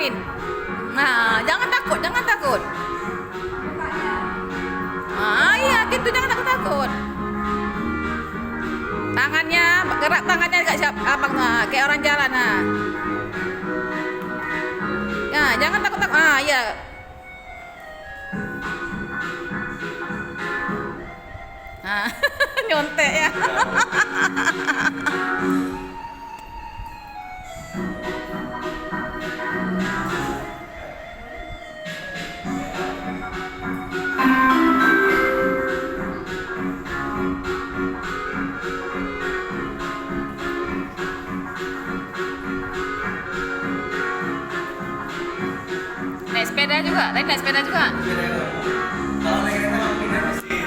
salamin. Nah, jangan takut, jangan takut. Ah, iya, gitu jangan takut. Tangannya, gerak tangannya agak siap, abang, kayak orang jalan. Nah, ya, jangan takut. Ah, iya. Nah, nyontek ya. Naik sepeda juga, tadi naik sepeda juga. Kalau naik kereta nggak pindah mesin.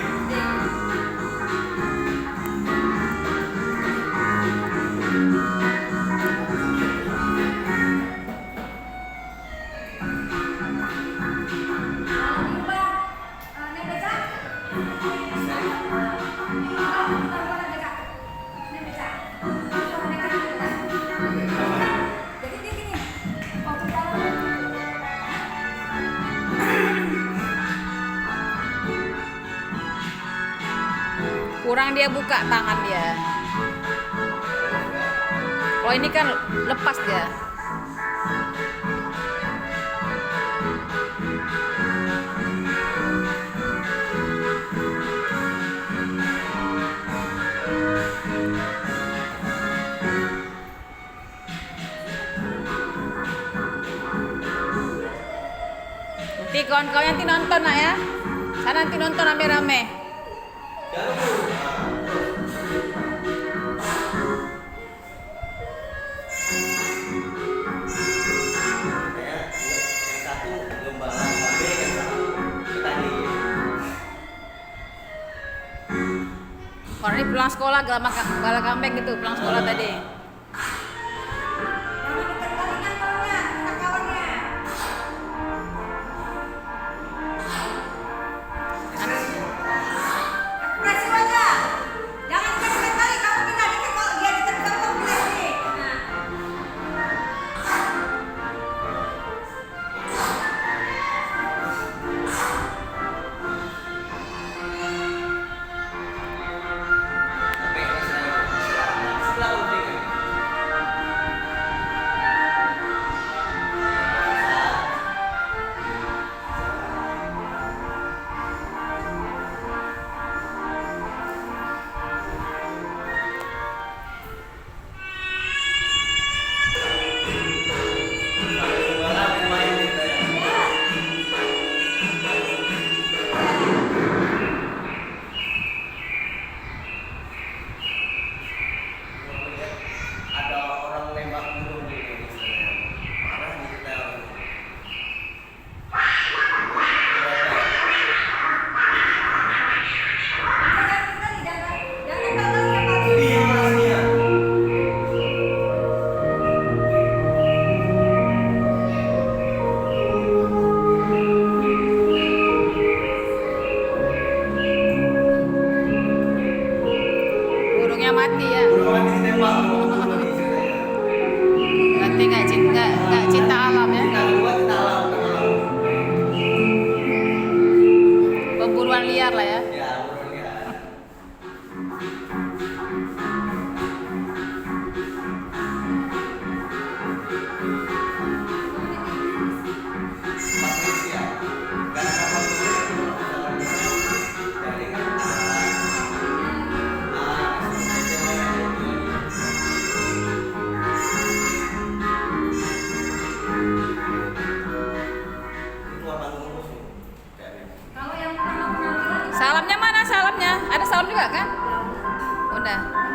Kurang dia buka tangan dia. Kalau ini kan lepas dia. Nanti kawan-kawan nanti nonton nak ya. Sana nanti nonton rame-rame. Orang ini pulang sekolah galak kambing gitu, pulang sekolah tadi. Burungnya mati ya. Mati ditembak. Nanti nggak cinta alam ya. Pemburuan liar lah ya. Ya, buruan liar. Manusia. Karena kapal itu dari kan Salamnya mana salamnya? Ada salam juga kan? Udah.